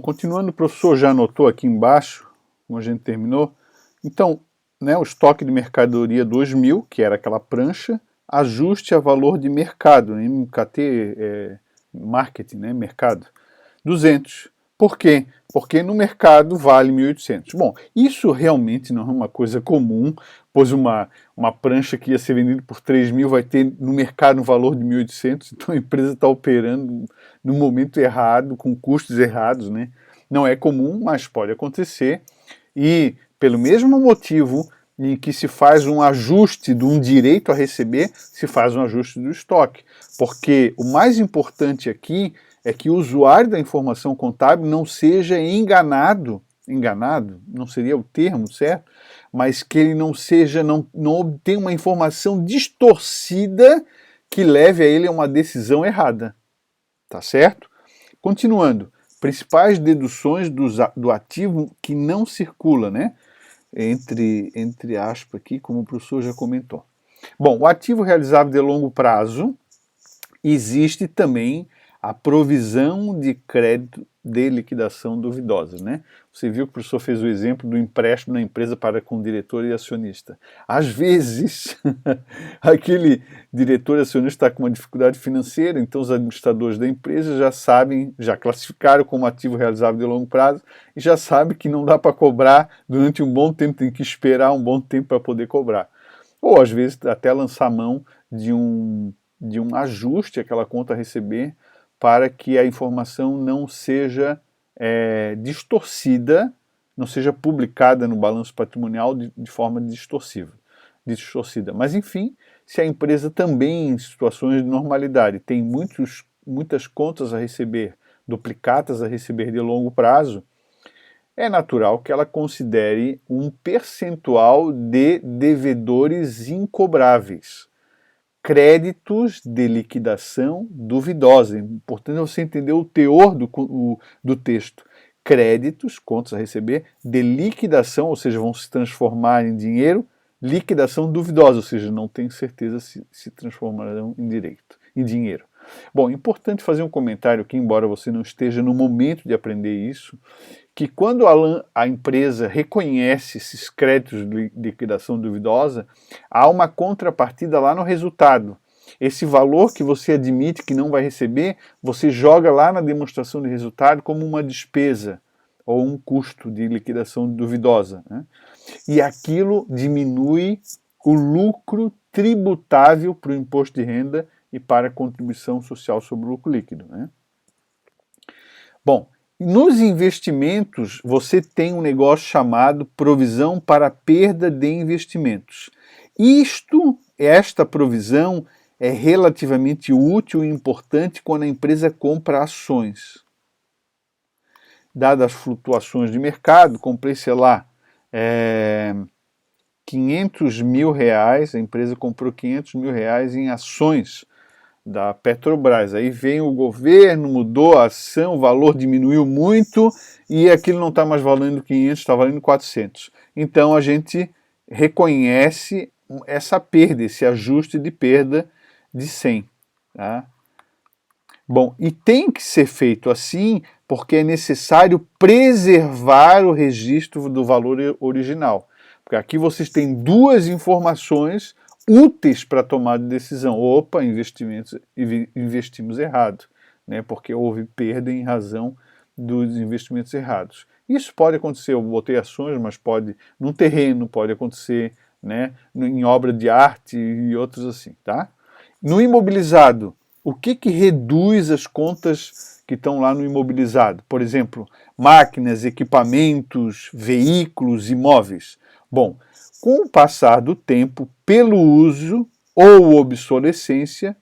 Continuando, o professor já anotou aqui embaixo, como a gente terminou. Então, né, o estoque de mercadoria 2000, que era aquela prancha, ajuste a valor de mercado, MKT, marketing, né, mercado, 200. Por quê? Porque no mercado vale 1.800. Bom, isso realmente não é uma coisa comum, pois uma prancha que ia ser vendida por 3.000 vai ter no mercado um valor de 1.800, então a empresa está operando no momento errado, com custos errados, né? Não é comum, mas pode acontecer, e pelo mesmo motivo em que se faz um ajuste de um direito a receber, se faz um ajuste do estoque, porque o mais importante aqui é que o usuário da informação contábil não seja enganado, não seria o termo certo, mas que ele não obtenha uma informação distorcida que leve a ele a uma decisão errada, tá certo? Continuando, principais deduções do ativo que não circula, né? Entre aspas aqui, como o professor já comentou. Bom, o ativo realizável de longo prazo, existe também a provisão de crédito de liquidação duvidosa, né? Você viu que o professor fez o exemplo do empréstimo na empresa para com diretor e acionista. Às vezes, aquele diretor e acionista está com uma dificuldade financeira, então os administradores da empresa já sabem, já classificaram como ativo realizável de longo prazo e já sabem que não dá para cobrar durante um bom tempo, tem que esperar um bom tempo para poder cobrar. Ou às vezes até lançar mão de um ajuste àquela conta a receber para que a informação não seja distorcida, não seja publicada no balanço patrimonial de forma distorcida. Mas enfim, se a empresa também em situações de normalidade tem muitas contas a receber, duplicatas a receber de longo prazo, é natural que ela considere um percentual de devedores incobráveis, créditos de liquidação duvidosa. Importante você entender o teor do texto. Créditos, contas a receber, de liquidação, ou seja, vão se transformar em dinheiro, liquidação duvidosa, ou seja, não tem certeza se transformarão em dinheiro. Bom, importante fazer um comentário aqui, embora você não esteja no momento de aprender isso, que quando a empresa reconhece esses créditos de liquidação duvidosa, há uma contrapartida lá no resultado. Esse valor que você admite que não vai receber, você joga lá na demonstração de resultado como uma despesa ou um custo de liquidação duvidosa, né? E aquilo diminui o lucro tributável para o imposto de renda e para a contribuição social sobre o lucro líquido, né? Bom, nos investimentos, você tem um negócio chamado provisão para perda de investimentos. Esta provisão é relativamente útil e importante quando a empresa compra ações. Dadas as flutuações de mercado, comprei, sei lá, 500 mil reais, a empresa comprou 500 mil reais em ações da Petrobras. Aí vem o governo, mudou a ação, o valor diminuiu muito e aquilo não está mais valendo 500, está valendo 400. Então a gente reconhece essa perda, esse ajuste de perda de 100. Tá? Bom, e tem que ser feito assim porque é necessário preservar o registro do valor original. Porque aqui vocês têm duas informações úteis para tomar de decisão. Opa, investimos errado, né? Porque houve perda em razão dos investimentos errados. Isso pode acontecer, eu botei ações, mas pode num terreno, pode acontecer, né, em obra de arte e outros assim, tá? No imobilizado, o que reduz as contas que estão lá no imobilizado? Por exemplo, máquinas, equipamentos, veículos, imóveis. Bom, com o passar do tempo, pelo uso ou obsolescência,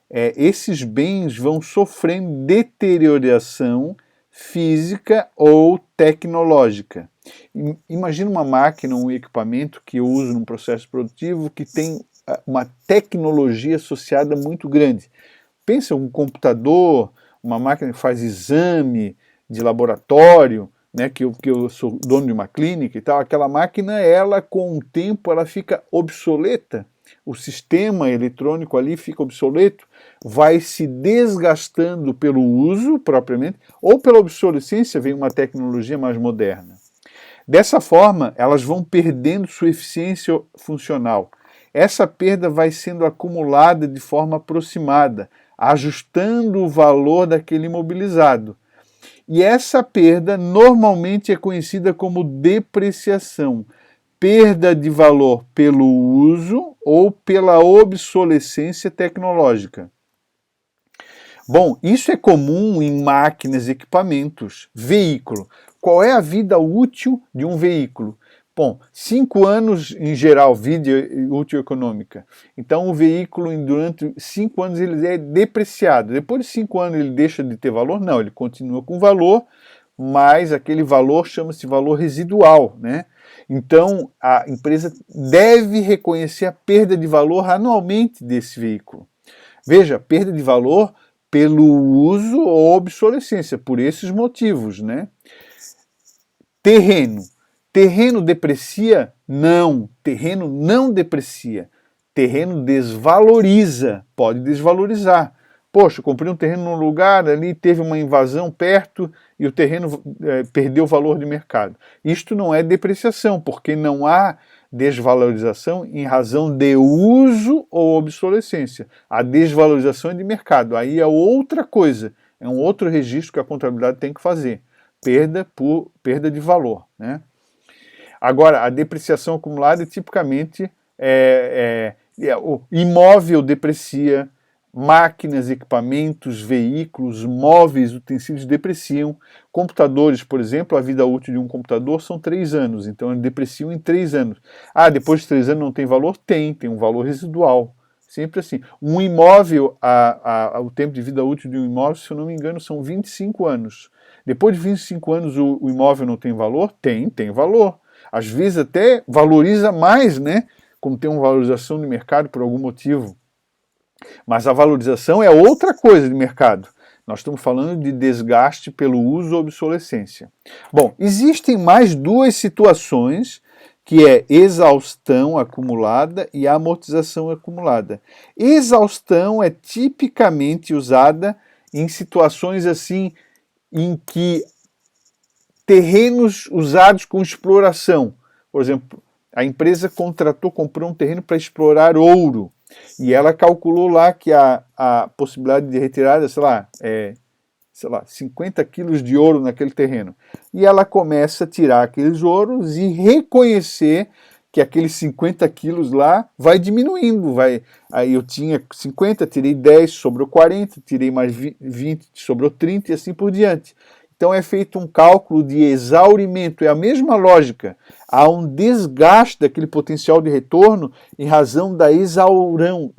esses bens vão sofrendo deterioração física ou tecnológica. Imagina uma máquina, um equipamento que eu uso num processo produtivo que tem uma tecnologia associada muito grande. Pensa um computador, uma máquina que faz exame de laboratório, né, que eu sou dono de uma clínica e tal, aquela máquina, ela com o tempo, ela fica obsoleta, o sistema eletrônico ali fica obsoleto, vai se desgastando pelo uso propriamente, ou pela obsolescência, vem uma tecnologia mais moderna. Dessa forma, elas vão perdendo sua eficiência funcional. Essa perda vai sendo acumulada de forma aproximada, ajustando o valor daquele imobilizado. E essa perda normalmente é conhecida como depreciação, perda de valor pelo uso ou pela obsolescência tecnológica. Bom, isso é comum em máquinas, equipamentos, veículo. Qual é a vida útil de um veículo? Bom, 5 anos em geral, vida útil econômica. Então o veículo durante 5 anos ele é depreciado. Depois de 5 anos ele deixa de ter valor? Não, ele continua com valor, mas aquele valor chama-se valor residual, né? Então a empresa deve reconhecer a perda de valor anualmente desse veículo. Veja, perda de valor pelo uso ou obsolescência, por esses motivos, né? Terreno. Terreno deprecia? Não, terreno não deprecia. Terreno desvaloriza, pode desvalorizar. Poxa, eu comprei um terreno num lugar, ali teve uma invasão perto e o terreno perdeu o valor de mercado. Isto não é depreciação, porque não há desvalorização em razão de uso ou obsolescência. A desvalorização é de mercado, aí é outra coisa, é um outro registro que a contabilidade tem que fazer. Perda de valor, né? Agora, a depreciação acumulada tipicamente o imóvel deprecia, máquinas, equipamentos, veículos, móveis, utensílios depreciam. Computadores, por exemplo, a vida útil de um computador são 3 anos, então eles depreciam em 3 anos. Ah, depois de 3 anos não tem valor? Tem um valor residual. Sempre assim. Um imóvel, o tempo de vida útil de um imóvel, se eu não me engano, são 25 anos. Depois de 25 anos o imóvel não tem valor? Tem valor. Às vezes até valoriza mais, né? Como tem uma valorização de mercado por algum motivo. Mas a valorização é outra coisa de mercado. Nós estamos falando de desgaste pelo uso ou obsolescência. Bom, existem mais duas situações, que é exaustão acumulada e amortização acumulada. Exaustão é tipicamente usada em situações assim, em que terrenos usados com exploração. Por exemplo, a empresa comprou um terreno para explorar ouro. E ela calculou lá que a possibilidade de retirada, sei lá, 50 quilos de ouro naquele terreno. E ela começa a tirar aqueles ouros e reconhecer que aqueles 50 quilos lá vai diminuindo. Aí eu tinha 50, tirei 10, sobrou 40, tirei mais 20, sobrou 30 e assim por diante. Então é feito um cálculo de exaurimento, é a mesma lógica. Há um desgaste daquele potencial de retorno em razão da exaustão,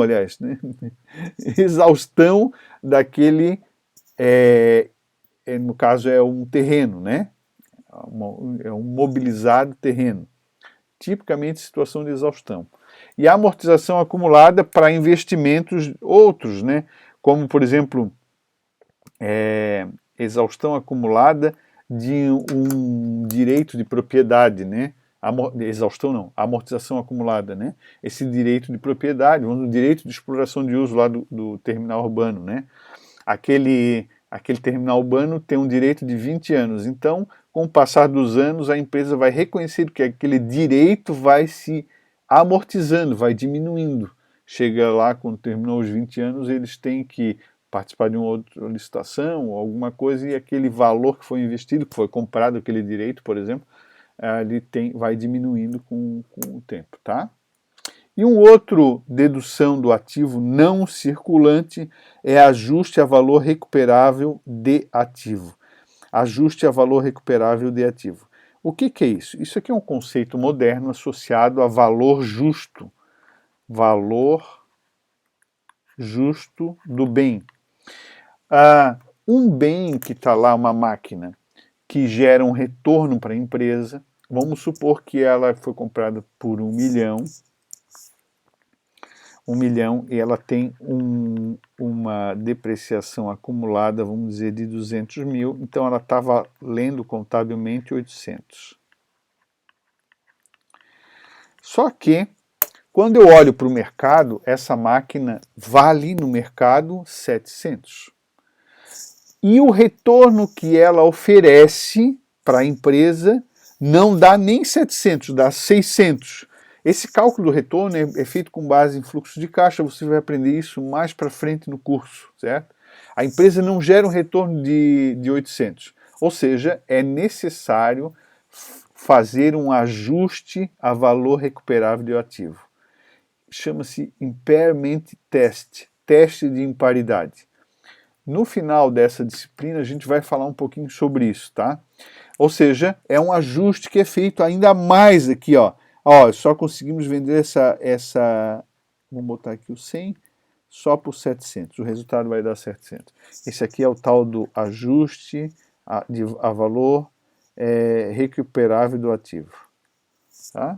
aliás, né? Exaustão daquele, no caso é um terreno, né? É um mobilizado terreno. Tipicamente situação de exaustão. E a amortização acumulada para investimentos outros, né? Como, por exemplo, exaustão acumulada de um direito de propriedade, né? Exaustão não, amortização acumulada, né? Esse direito de propriedade, o direito de exploração de uso lá do terminal urbano, né? Aquele terminal urbano tem um direito de 20 anos, então, com o passar dos anos, a empresa vai reconhecer que aquele direito vai se amortizando, vai diminuindo. Chega lá, quando terminou os 20 anos, eles têm que participar de uma outra licitação ou alguma coisa e aquele valor que foi investido, que foi comprado aquele direito, por exemplo, ele vai diminuindo com o tempo, tá? E um outro dedução do ativo não circulante é ajuste a valor recuperável de ativo. Ajuste a valor recuperável de ativo. O que é isso? Isso aqui é um conceito moderno associado a valor justo. Valor justo do bem. Um bem que está lá, uma máquina, que gera um retorno para a empresa, vamos supor que ela foi comprada por 1 milhão, 1 milhão e ela tem uma depreciação acumulada, vamos dizer, de 200 mil, então ela está valendo contabilmente 800. Só que, Quando eu olho para o mercado, essa máquina vale no mercado 700. E o retorno que ela oferece para a empresa não dá nem 700, dá 600. Esse cálculo do retorno é feito com base em fluxo de caixa, você vai aprender isso mais para frente no curso, certo? A empresa não gera um retorno de 800, ou seja, é necessário fazer um ajuste a valor recuperável do ativo. Chama-se Impairment Test, teste de imparidade. No final dessa disciplina a gente vai falar um pouquinho sobre isso, tá? Ou seja, é um ajuste que é feito ainda mais aqui, ó. Ó, só conseguimos vender vamos botar aqui o 100 só por 700. O resultado vai dar 700. Esse aqui é o tal do ajuste a valor recuperável do ativo, tá?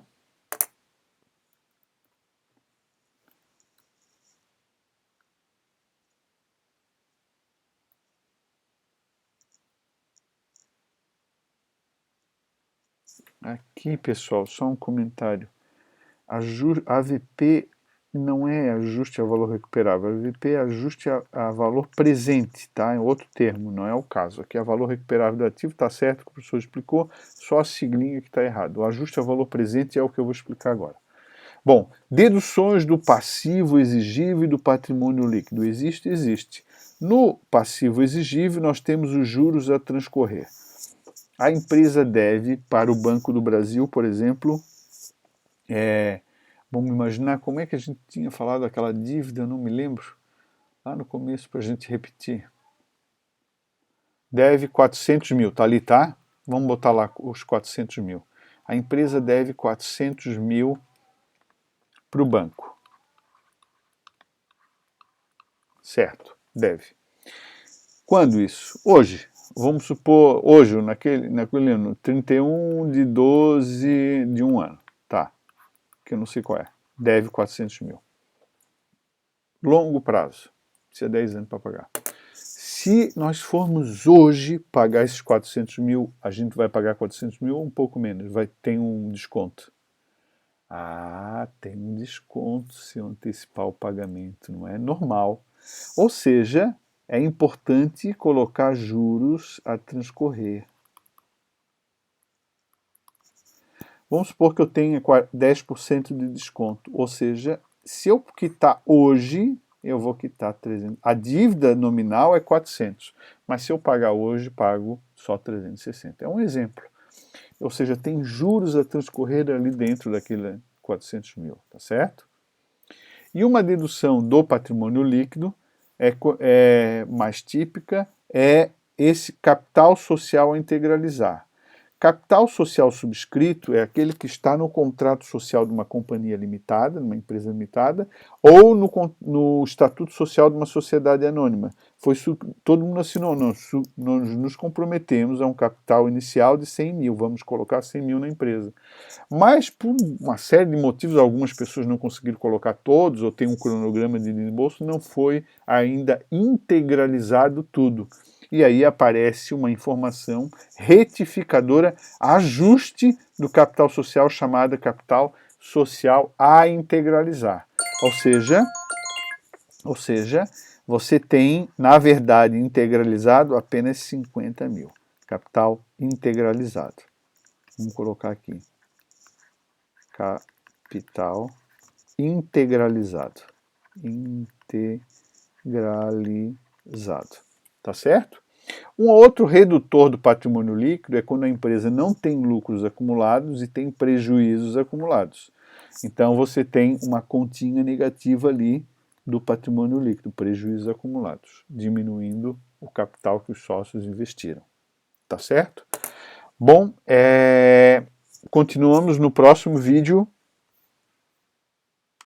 Aqui, pessoal, só um comentário. AVP não é ajuste a valor recuperável, AVP é ajuste a valor presente, tá? É outro termo, não é o caso. Aqui é valor recuperável do ativo, tá certo, que o professor explicou, só a siglinha que está errado. O ajuste a valor presente é o que eu vou explicar agora. Bom, deduções do passivo exigível e do patrimônio líquido. Existe? Existe. No passivo exigível, nós temos os juros a transcorrer. A empresa deve, para o Banco do Brasil, por exemplo, vamos imaginar como é que a gente tinha falado aquela dívida, eu não me lembro, lá no começo para a gente repetir. Deve 400 mil, tá ali, tá? Vamos botar lá os 400 mil. A empresa deve 400 mil para o banco. Certo, deve. Quando isso? Hoje. Vamos supor, hoje, naquele ano, 31/12 de um ano, tá? Que eu não sei qual é. Deve 400 mil. Longo prazo. Precisa 10 anos para pagar. Se nós formos hoje pagar esses 400 mil, a gente vai pagar 400 mil ou um pouco menos? Tem um desconto. Ah, tem um desconto se eu antecipar o pagamento, não é normal. Ou seja, é importante colocar juros a transcorrer. Vamos supor que eu tenha 10% de desconto, ou seja, se eu quitar hoje, eu vou quitar 300. A dívida nominal é 400, mas se eu pagar hoje, pago só 360. É um exemplo. Ou seja, tem juros a transcorrer ali dentro daquele 400 mil, tá certo? E uma dedução do patrimônio líquido mais típica é esse capital social a integralizar. Capital social subscrito é aquele que está no contrato social de uma companhia limitada, numa empresa limitada, ou no estatuto social de uma sociedade anônima. Todo mundo assinou, nós nos comprometemos a um capital inicial de 100 mil, vamos colocar 100 mil na empresa. Mas, por uma série de motivos, algumas pessoas não conseguiram colocar todos, ou tem um cronograma de desembolso, não foi ainda integralizado tudo. E aí aparece uma informação retificadora, ajuste do capital social, chamada capital social a integralizar. Ou seja, você tem, na verdade, integralizado apenas 50 mil. Capital integralizado. Vamos colocar aqui. Capital integralizado. Integralizado. Tá certo? Um outro redutor do patrimônio líquido é quando a empresa não tem lucros acumulados e tem prejuízos acumulados. Então você tem uma continha negativa ali do patrimônio líquido, prejuízos acumulados, diminuindo o capital que os sócios investiram. Tá certo? Bom, continuamos no próximo vídeo.